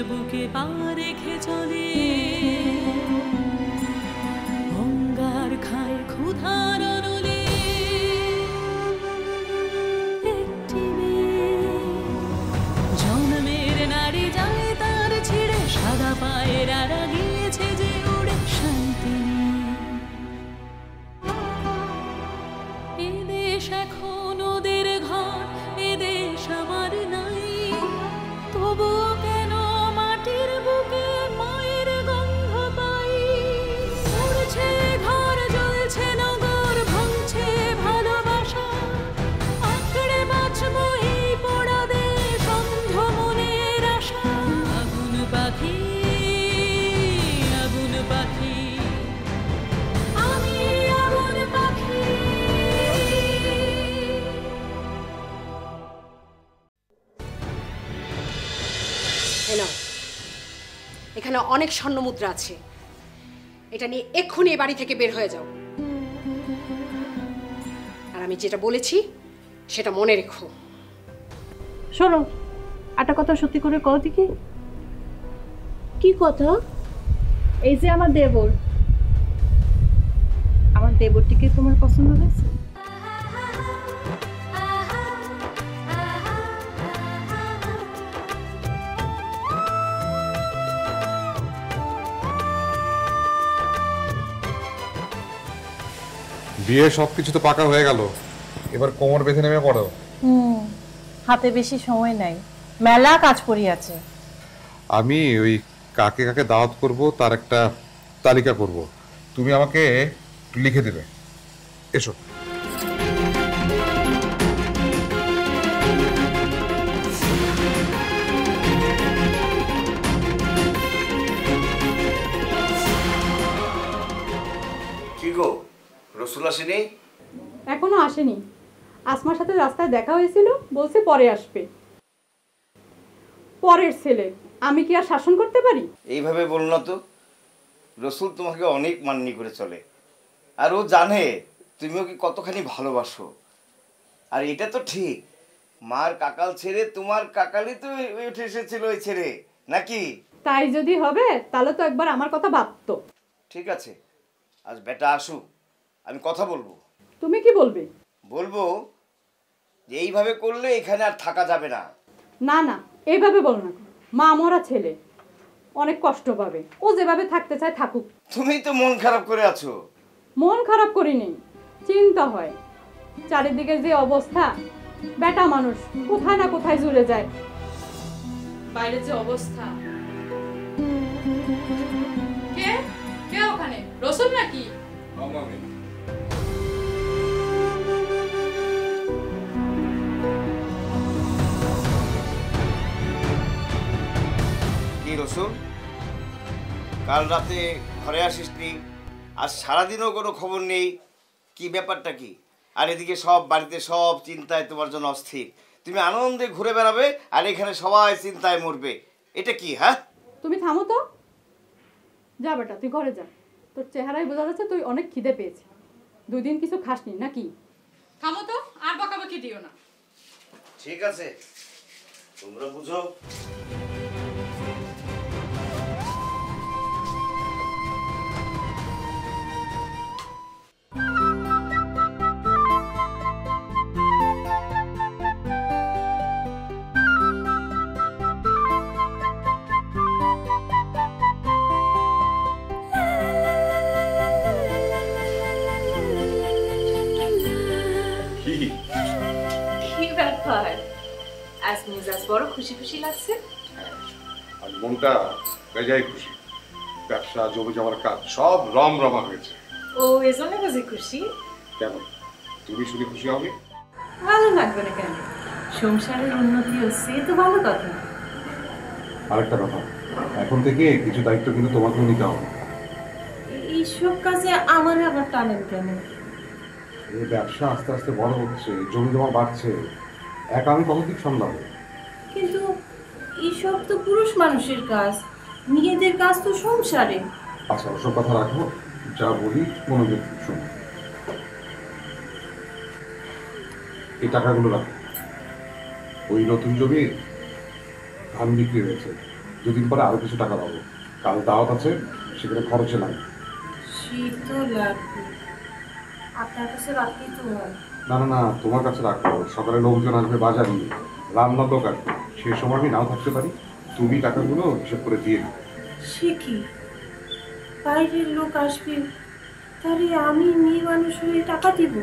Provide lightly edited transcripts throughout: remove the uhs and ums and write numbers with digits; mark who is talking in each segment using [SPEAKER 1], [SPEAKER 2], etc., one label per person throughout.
[SPEAKER 1] বুকে পা রেখে চলে, অঙ্গার খায় ক্ষুধার অনলে। একটি মেয়ে জন্মের নারী যায় তার ছিঁড়ে, সাদা পায়ের আড়া গিয়েছে যে উড়ে শান্তি নেই। এদেশ এখন ওদের ঘর, এদেশ আমার নাই, তবু কেন মাটির বুকে মায়ের গন্ধ পাই। উড়ছে ঘর, জ্বলছে নগর, ভাঙছে ভালোবাসা, আঁকড়ে বাঁচব এই পোড়া দেশ অন্ধ মনের আশা। আগুন পাখি, আগুন পাখি, আমি আগুন পাখি।
[SPEAKER 2] এখানে অনেক স্বর্ণ মুদ্রা আছে, এটা নিয়ে এক্ষুনি এই বাড়ি থেকে বের হয়ে যাও। আর আমি যেটা বলেছি সেটা মনে রেখো।
[SPEAKER 3] শোনো, একটা কথা সত্যি করে কও দেখি।
[SPEAKER 4] কি কথা?
[SPEAKER 3] এই যে আমার দেবরটিকে তোমার পছন্দ হয়েছে?
[SPEAKER 5] বিয়ে সবকিছু তো পাকা হয়ে গেল, এবার কোমর বেঁধে নেমে পড়ো।
[SPEAKER 3] হাতে বেশি সময় নাই, মেলা কাজ পড়ি আছে।
[SPEAKER 5] আমি ওই কাকে কাকে দাওয়াত করব তার একটা তালিকা করব, তুমি আমাকে লিখে দেবে। এসো।
[SPEAKER 6] কি গো, রসুল আসেনি?
[SPEAKER 7] এখনো আসেনি। আসমার সাথে রাস্তায় দেখা হয়েছিল, বলছে পরে আসবে। পরের ছেলে, আমি কি আর শাসন করতে পারি?
[SPEAKER 6] এইভাবে বল না তো, রসুল তোমাকে অনেক মান্নি করে চলে, আর ও জানে তুমিও কি কতখানি ভালোবাসো। আর এটা তো ঠিক, মার কাকাল ছেড়ে তোমার কাকালই তো উঠে এসেছিল ওই ছেড়ে, নাকি?
[SPEAKER 7] তাই যদি হবে তাহলে তো একবার আমার কথা ভাবতো।
[SPEAKER 6] ঠিক আছে, আজ বেটা আসুক, আমি কথা বলবো।
[SPEAKER 7] তুমি কি বলবে?
[SPEAKER 6] বলবো যে এইভাবে করলে এখানে আর থাকা যাবে না।
[SPEAKER 7] না না, এইভাবে বলো না। মা মরা ছেলে, অনেক কষ্ট পাবে। ও যেভাবে থাকতে চায় থাকুক।
[SPEAKER 6] তুমি তো মন খারাপ করে আছো।
[SPEAKER 7] মন খারাপ করিনি, চিন্তা হয়। চারিদিকে যে অবস্থা, বেটা মানুষ কোথায় না কোথায় জুড়ে যায়। বাইরে যে অবস্থা। কে কে ওখানে? রসুল নাকি?
[SPEAKER 6] কি রসুল, কাল রাতে ঘরে আসিসনি, আজ সারাদিনও কোনো খবর নেই, কি ব্যাপারটা কি? আর এদিকে সব বাড়িতে সব চিন্তায় তোমার জন্য অস্থির, তুমি আনন্দে ঘুরে বেড়াবে আর এখানে সবাই চিন্তায় মরবে, এটা কি? হ্যাঁ,
[SPEAKER 7] তুমি থামো তো। যা বেটা, তুই ঘরে যা। তোর চেহারায় বোঝা যাচ্ছে তুই অনেক খিদে পেয়েছিস। 2 দিন কিছু খাসনি নাকি? থামো তো, আর বকাবকি দিও না।
[SPEAKER 6] ঠিক আছে, তোমরা বুঝো।
[SPEAKER 3] কি ব্যাপার, আজ মেজাজ বড় খুশি খুশি লাগছে?
[SPEAKER 5] আর মনটা বেজায় খুশি, ব্যবসা জমি জমার কাজ সব রমরমা হয়েছে।
[SPEAKER 3] ও এজন্য বুঝি খুশি?
[SPEAKER 5] কেন, তুমি শুনে খুশি হবে?
[SPEAKER 3] ভালো লাগবে না কেন? সংসারের উন্নতি হচ্ছে, তো ভালো কথা।
[SPEAKER 5] আরেকটা কথা, এখন থেকে কিছু দায়িত্ব কিন্তু তোমাকেও নিতে হবে।
[SPEAKER 3] এইসব কাজে আমার আবার টানেন কেন?
[SPEAKER 5] এই ব্যবসা আস্তে আস্তে বড় হচ্ছে, জমি জমা বাড়ছে, একা আমি কতদিন সামলাবো?
[SPEAKER 3] কিন্তু এইসব তো পুরুষ মানুষের কাজ, মেয়েদের কাজ তো সংসারে।
[SPEAKER 5] আচ্ছা, ওসব কথা রাখো, যা বলি মনোযোগ শোনো। এই টাকাগুলো রাখো, ওই নতুন জমির ধান বিক্রি হয়েছে, দুদিন পরে আরো কিছু টাকা পাবো। কাল দাওয়াত আছে, সেখানে খরচে নাই।
[SPEAKER 3] শীত তো লাগবে, আপনার কাছে রাখতেই তো হয়।
[SPEAKER 5] না না না, তোমার কাছে রাখবো। সকালে লোকজন আসবে বাজার নিয়ে, রান্নার লোক আসবে, সেই সময় আমি নাও থাকতে পারি। তুমি টাকাগুলো হিসেব করে দিয়ে দিও।
[SPEAKER 3] সে কি, বাইরের লোক আসবে, তাহলে আমি মেয়ে মানুষ হয়ে টাকা দিব?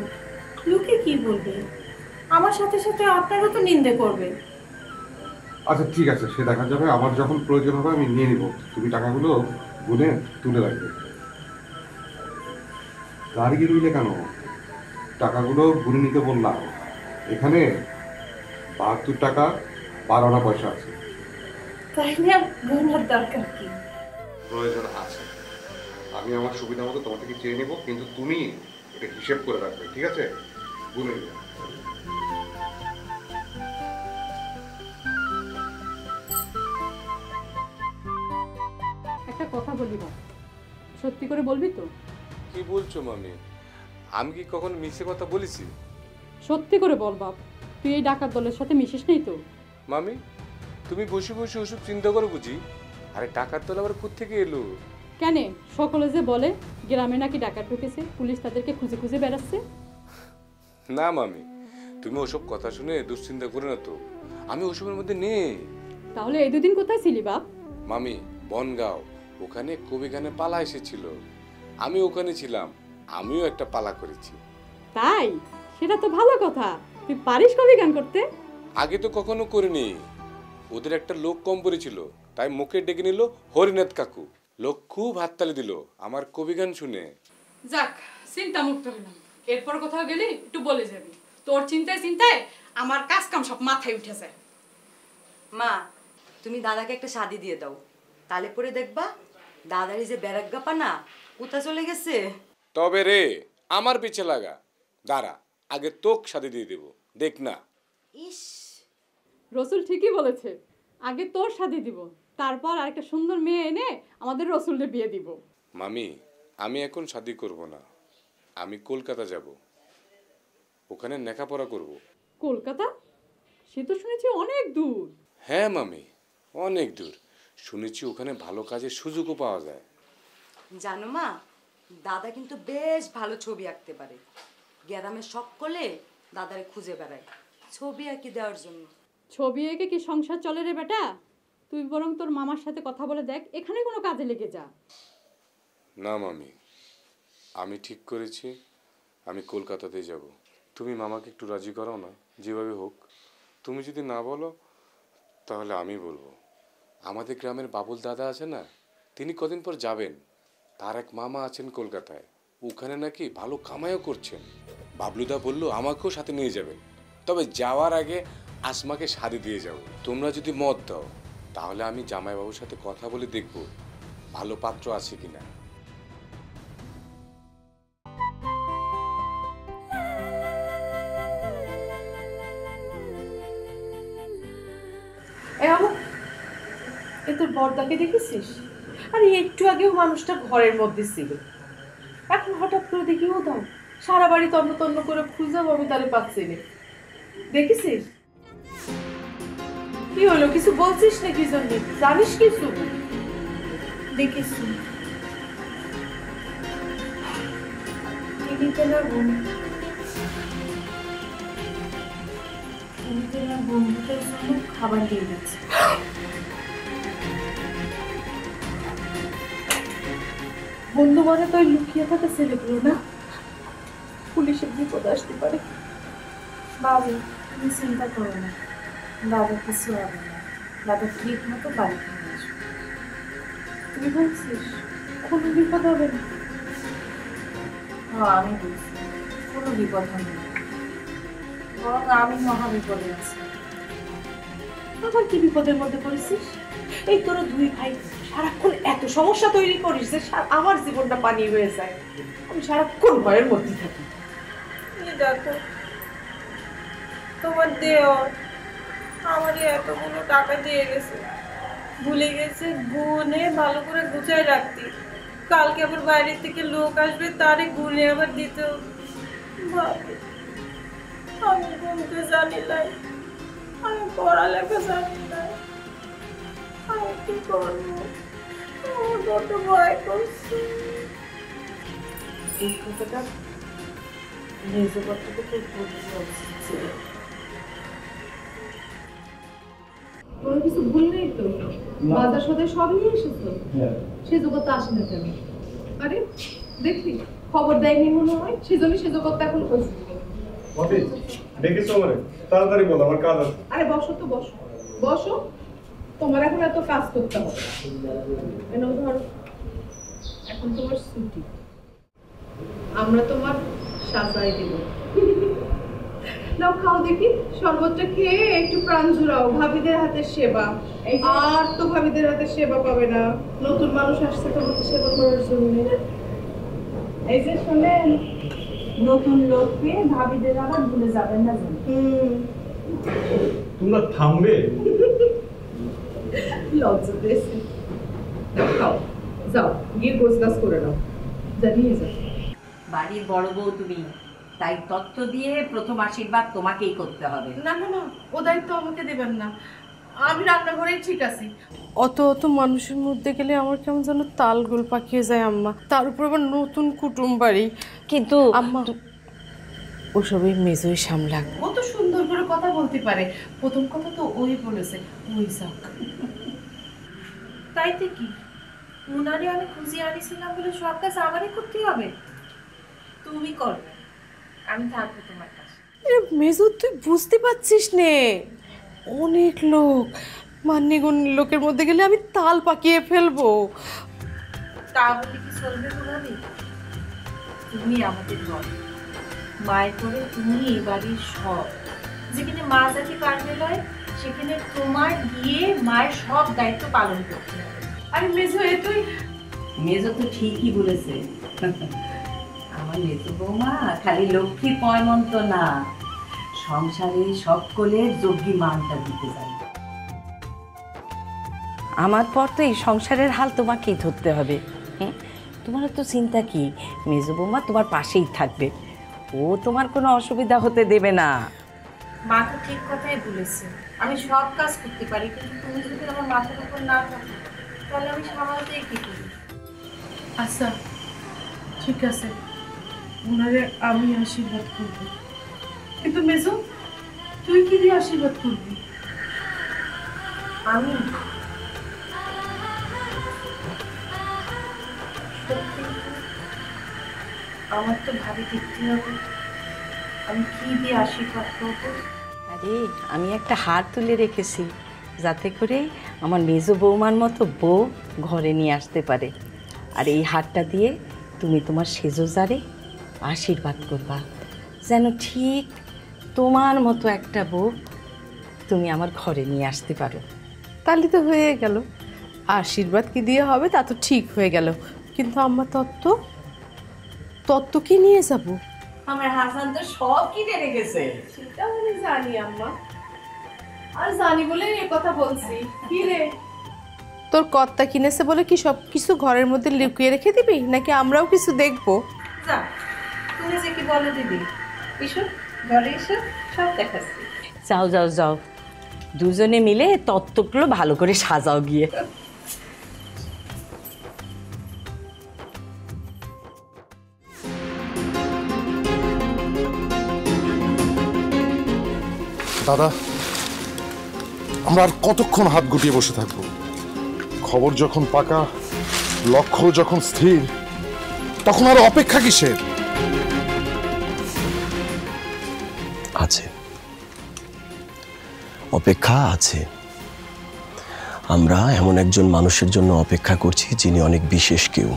[SPEAKER 3] লোকে কি বলবে? আমার সাথে সাথে আপনারও তো নিন্দে করবে।
[SPEAKER 5] আচ্ছা ঠিক আছে, সে দেখা যাবে। আমার যখন প্রয়োজন হবে আমি নিয়ে নিব। তুমি টাকাগুলো গুনে তুলে রাখবে। দাঁড়িয়ে রইলে কেন? টাকাগুলো গুনে নিতে বললাম। এখানে 72 টাকা 12 আনা পয়সা আছে।
[SPEAKER 3] তাইলে আর গুনার দরকার কি?
[SPEAKER 5] প্রয়োজন আছে। আমি আমার সুবিধা মতো তোমার থেকে চেয়ে নেব, কিন্তু তুমি এটা হিসেব করে রাখবে, ঠিক আছে? গুনে নিবে।
[SPEAKER 7] একটা কথা বলি বাপ, সত্যি করে বলবি তো?
[SPEAKER 8] কি বলছো মামি? আমি কি কখনো মিছে কথা বলেছি?
[SPEAKER 7] সত্যি করে বল বাপ, তুই এই ডাকাত দলের সাথে মিশিস নেই তো?
[SPEAKER 8] মামি, তুমি বসে বসে ওসব চিন্তা করো বুঝি? আরে টাকার তোলা আবার কোত্থেকে এলো?
[SPEAKER 7] কেন, সকলে যে বলে গ্রামে নাকি ডাকাত ঢুকেছে, পুলিশ তাদেরকে খুঁজে খুঁজে বেড়াচ্ছে।
[SPEAKER 8] না মামি, তুমি ওসব কথা শুনে দুশ্চিন্তা করো না তো। আমি ওসবের মধ্যে নেই।
[SPEAKER 7] তাহলে এই দুদিন কোথায় ছিলি বাপ?
[SPEAKER 8] মামি, বনগাঁও, ওখানে কবি গানে পালা এসেছিল, আমি ওখানে ছিলাম। আমিও একটা পালা করেছি।
[SPEAKER 7] তাই? সেটা তো ভালো কথা। তুই পারিস কবি গান করতে?
[SPEAKER 8] আগে তো কখনো করিনি। ওদের একটা লোক কম পড়েছিল, তাই মুখে ডেকে নিল হরিনাথ কাকু। লোক খুব হাততালি দিল আমার কবি গান শুনে।
[SPEAKER 7] যাক, চিন্তা মুক্ত হলাম। এরপর কোথাও গেলি একটু বলে যাবি। তোর চিন্তায় চিন্তায় আমার কাজ কাম সব মাথায় উঠে যায়।
[SPEAKER 9] মা, তুমি দাদাকে একটা শাদি দিয়ে দাও, তাহলে পরে দেখবা দাদারই যে ব্যারাগ্গা না কোথা চলে গেছে।
[SPEAKER 8] তবে রে, আমার পিছে লাগা। দাঁড়া, আগে তোক শাদি দিয়ে দেব, দেখ না।
[SPEAKER 9] ইস,
[SPEAKER 7] রসুল ঠিকই বলেছে, আগে তোর শাদি দিব, তারপর আরেকটা সুন্দর মেয়ে এনে আমাদের রসুলের বিয়ে দিব।
[SPEAKER 8] মামি, আমি এখন শাদি করব না। আমি কলকাতা যাব, ওখানে লেখাপড়া করব।
[SPEAKER 7] কলকাতা? সে তো শুনেছি অনেক দূর।
[SPEAKER 8] হ্যাঁ মামি, অনেক দূর। শুনেছি ওখানে ভালো কাজের সুযোগও পাওয়া যায়।
[SPEAKER 9] জানো মা, দাদা কিন্তু বেশ ভালো ছবি আঁকতে পারে। গ্রামে সকলে দাদারে খুঁজে বেড়ায় ছবি আঁকি দেওয়ার জন্য।
[SPEAKER 7] ছবি এঁকে কি সংসার চলে রে বেটা? তুই বরং তোর মামার সাথে কথা বলে দেখ, এখানে কোনো কাজে লেগে যা।
[SPEAKER 8] না মামি, আমি ঠিক করেছি আমি কলকাতাতে যাব। তুমি মামাকে একটু রাজি করো না, যেভাবে হোক। তুমি যদি না বলো তাহলে আমি বলবো। আমাদের গ্রামের বাবুল দাদা আছে না, তিনি কদিন পর যাবেন। তার এক মামা আছেন কলকাতায়, ওখানে নাকি ভালো কামাইও করছেন। বাবলুদা বলল আমাকেও সাথে নিয়ে যাবেন, তবে যাওয়ার আগে আসমাকে শাদি দিয়ে যাব। তোমরা যদি মত দাও তাহলে আমি জামাইবাবুর সাথে কথা বলে দেখব ভালো পাত্র আছে কিনা।
[SPEAKER 4] এ তোর বড়দাকে দেখেছিস? আরে একটু আগেও মানুষটা ঘরের মধ্যে ছিল, এখন হঠাৎ করে দেখি ও দাও সারা বাড়ি তন্ন তন্ন করে খুঁজাবো, আমি তারে পাচ্ছি না। দেখেছিস? কি হলো, কিছু বলছিস না? কি জন্য? জানিস কিছু?
[SPEAKER 3] দেখেছি টিভিতে না বন্ধুদের জন্য খাবার দিয়ে গেছে।
[SPEAKER 4] বন্ধু মানে তো লুকিয়ে থাকা ছেলেগুলো না, পুলিশের বিপদ আসতে পারে।
[SPEAKER 3] বাবু, তুমি চিন্তা করো না, দাদা কিছু হবে না। দাদা ঠিক মতো বাড়ি ফিরে আসবে।
[SPEAKER 4] তুই বলছিস কোনো বিপদ হবে না?
[SPEAKER 3] হ্যাঁ, আমি বলছি কোনো বিপদ হবে না, বরং আমি মহা বিপদে আছি।
[SPEAKER 4] আবার কি বিপদের মধ্যে পড়েছিস? এই তোরা দুই ভাই সারাক্ষণ এত সমস্যা তৈরি করিস যে আমার জীবনটা পানি হয়ে যায়। আমি সারাক্ষণ ভয়ের মধ্যে থাকি।
[SPEAKER 3] দেখো, তোমার দেওর আমারই এতগুলো টাকা দিয়ে গেছে, ভুলে গেছে গুনে ভালো করে গুছায় রাখতে। কালকে আবার বাইরে থেকে লোক আসবে, তারে গুনে আবার দিতে হবে। আমি ঘুমতে জানি না, আমি পড়ালেখা জানি না, আমি কি করবো? আমার বড্ড ভয় করছে।
[SPEAKER 4] এই কথাটা মেজো বাচ্চাকে তোর বলতে উচিত ছিল। তোর কিছু ভুল নেই তো? বাজার সদাই সব নিয়ে এসেছো? সে জগৎ আসে না কেন? আরে দেখলি খবর দেয়নি মনে হয়, সেজন্য সে জগৎ এখন হয়েছে।
[SPEAKER 10] দেখেছো আমারে? তাড়াতাড়ি বলো, আমার কাজ আছে।
[SPEAKER 4] আরে বসো তো, বসো বসো, তোমার এখন এত কাজ করতে হবে। ধরো এখন তোমার ছুটি, আমরা তোমার সাজাই দেব। নাও খাও দেখি, শরবতটা খেয়ে একটু প্রাণ জুড়াও। ভাবিদের হাতের সেবা, আর তো ভাবিদের হাতের সেবা পাবে না। নতুন মানুষ আসছে তোমাকে সেবা করার জন্য। এই যে শোনেন, নতুন লোক পেয়ে ভাবিদের আবার ভুলে যাবেন না।
[SPEAKER 10] তোমরা থামবে?
[SPEAKER 4] লজ্জা পেয়েছে। খাও, যাও গিয়ে গোছ গাছ করে নাও, জানিয়ে যাও।
[SPEAKER 11] বাড়ির বড় বউ তুমি, তাই তথ্য দিয়ে প্রথম আশীর্বাদ তোমাকেই করতে হবে।
[SPEAKER 4] না না না, ও দায়িত্ব আমাকে দেবেন না, আমি রান্নাঘরেই ঠিক আছি। অত অত মানুষের মধ্যে গেলে আমার কেমন যেন তালগোল পাকিয়ে যায় আম্মা। তার উপর আবার নতুন কুটুম বাড়ি।
[SPEAKER 11] কিন্তু
[SPEAKER 4] আম্মা ওসবই মেজোই সামলাক। ও তো সুন্দর করে কথা বলতে পারে, প্রথম কথা তো ওই বলেছে। ওই যাক,
[SPEAKER 3] তাইতে কি, উনারে আমি খুঁজিয়ে আনিছিলাম বলে সব কাজ আমারই করতে হবে? তুমি করবে, আমি থাকবো তোমার কাছে।
[SPEAKER 4] মেজো তুই বুঝতে পারছিস নে, অনেক লোক, মান্যগণ্যের লোকের মধ্যে গেলে আমি তাল পাকিয়ে ফেলবো।
[SPEAKER 3] তাহলে কি চলবে তোমারই? তুমি আমাদের বল, মায়ের পরে তুমি এই বাড়ির সব। যেখানে মা জাতি পারবে লয়, সেখানে তোমার গিয়ে মায়ের সব দায়িত্ব পালন করতে হবে।
[SPEAKER 4] আরে মেজো, এ তুই
[SPEAKER 11] মেজো তো ঠিকই বলেছে। আমার মেজো বৌমা খালি লক্ষ্মীর পয়মন্ত না, সংসারে সকলের যোগ্যী মানটা দিতে চাই। আমার পর তো এই সংসারের হাল তোমাকেই ধরতে হবে। তোমার তো চিন্তা কি, মেজো বৌমা তোমার পাশেই থাকবে, ও তোমার কোনো অসুবিধা হতে দেবে না।
[SPEAKER 3] মা তো ঠিক কথাই বলেছে, আমি সব কাজ করতে পারি, কিন্তু তুমি যদি আমার মাথার উপর না থাকো তাহলে আমি সামালতে কি করি?
[SPEAKER 4] আচ্ছা ঠিক আছে, ওনারে আমি আশীর্বাদ করব, কিন্তু মেজো তুই কি দিয়ে আশীর্বাদ করবি?
[SPEAKER 3] আমি আমার তো ভাবি দেখতে হবে আমি কি দিয়ে আশীর্বাদ করবো।
[SPEAKER 11] আরে আমি একটা হার তুলে রেখেছি, যাতে করে আমার মেজো বৌমার মতো বউ ঘরে নিয়ে আসতে পারে। আর এই হারটা দিয়ে তুমি তোমার সেজোজারে আশীর্বাদ করবা, যেন ঠিক তোমার মতো একটা বউ তুমি আমার ঘরে নিয়ে আসতে পারো।
[SPEAKER 4] তাহলে তো হয়ে গেল, আশীর্বাদ কি দিয়ে হবে তা তো ঠিক হয়ে গেল, কিন্তু আম্মা তত্ত্ব কি নিয়ে যাব?
[SPEAKER 11] আমার হাসান তো সব কিনে রেখেছে।
[SPEAKER 4] সেটা আমি জানি আম্মা, আর জানি বলে এই কথা বলছি। কি রে, তোর কর্তা কিনেছে বলে কি সব কিছু ঘরের মধ্যে লুকিয়ে রেখে দিবি, নাকি আমরাও কিছু দেখবো?
[SPEAKER 3] যা, তুমি যে কি বলো দিদি, এসব ঘরে এসব সব দেখাচ্ছি।
[SPEAKER 11] যাও যাও যাও, দুজনে মিলে তত্ত্বগুলো ভালো করে সাজাও গিয়ে।
[SPEAKER 12] দাদা, আমরা আর কতক্ষণ হাত গুটিয়ে বসে থাকবো? খবর যখন পাকা, লক্ষ্য যখন স্থির, তখন আর অপেক্ষা কিসের?
[SPEAKER 13] আছে, অপেক্ষা আছে। আমরা এমন একজন মানুষের জন্য অপেক্ষা করছি যিনি অনেক বিশেষ কেউ।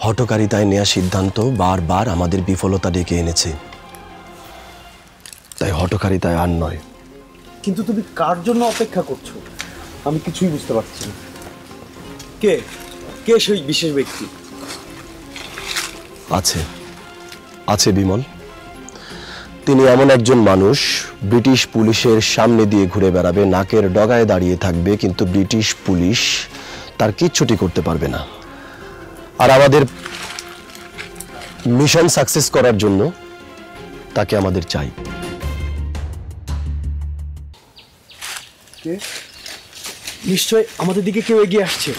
[SPEAKER 13] হঠকারিতায় নেওয়া সিদ্ধান্ত বারবার আমাদের বিফলতা ডেকে এনেছে, তাই হঠকারিতায় আর নয়।
[SPEAKER 14] কিন্তু তুমি কার জন্য অপেক্ষা করছো আমি কিছুই বুঝতে পারছি না। কে কে সেই বিশেষ ব্যক্তি?
[SPEAKER 13] আছে আছে বিমল, তিনি এমন একজন মানুষ, ব্রিটিশ পুলিশের সামনে দিয়ে ঘুরে বেড়াবে, নাকের ডগায় দাঁড়িয়ে থাকবে, কিন্তু ব্রিটিশ পুলিশ তার কিচ্ছুটি করতে পারবে না। আর আমাদের মিশন সাকসেস করার জন্য তাকে আমাদের চাই।
[SPEAKER 14] কে নিশ্চয় আমাদের দিকে কেউ এগিয়ে আসছে।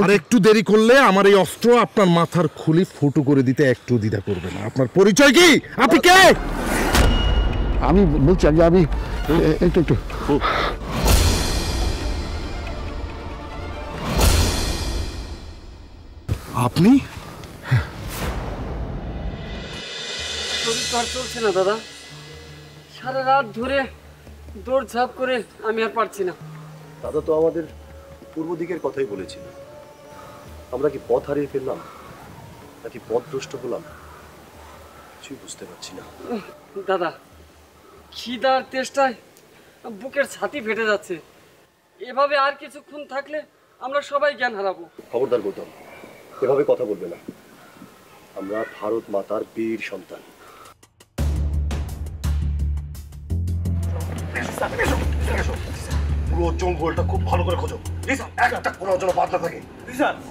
[SPEAKER 12] আর একটু দেরি করলে আমার এই অস্ত্র আপনার মাথার খুলি ফুটো করে দিতে একটু দ্বিধা করবে না। আপনার পরিচয় কি? আপনি কে?
[SPEAKER 15] আমি বলছি আগে আমি একটু
[SPEAKER 12] আপনি
[SPEAKER 16] আর চলছে না দাদা, সারা রাত ধরে দৌড়ঝাঁপ করে আমি আর পারছি না।
[SPEAKER 17] দাদা তো আমাদের পূর্ব দিকের কথাই বলেছিল। আমরা কি পথ হারিয়ে ফেললাম নাকি পথভ্রষ্ট হলাম কিছুই বুঝতে পারছি না।
[SPEAKER 16] দাদা, খিদার তেষ্টায় বুকের ছাতি ফেটে যাচ্ছে। এভাবে আর কিছুক্ষণ থাকলে আমরা সবাই জ্ঞান হারাবো।
[SPEAKER 17] খবরদার গৌতম, এভাবে কথা বলবে না। আমরা ভারত মাতার বীর সন্তান। পুরো জঙ্গলটা খুব ভালো করে খোঁজো, একটা কোনো যেন বাদ না থাকে।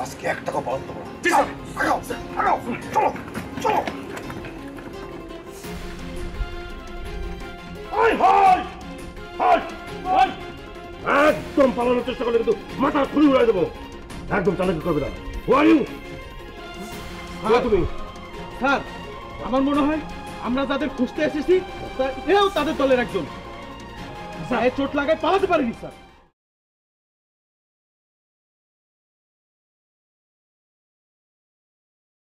[SPEAKER 17] আজকে এক টাকা বাদ দেবো না। চলো চলো। একদম পালানোর চেষ্টা করলে কিন্তু মাথা খুলি উড়াই দেবো। একদম চালাকি করবে না।
[SPEAKER 14] তুমি স্যার, আমার মনে হয় আমরা যাদের খুঁজতে এসেছি এও তাদের দলের একজন। চোট লাগায় পালাতে পারিনি স্যার।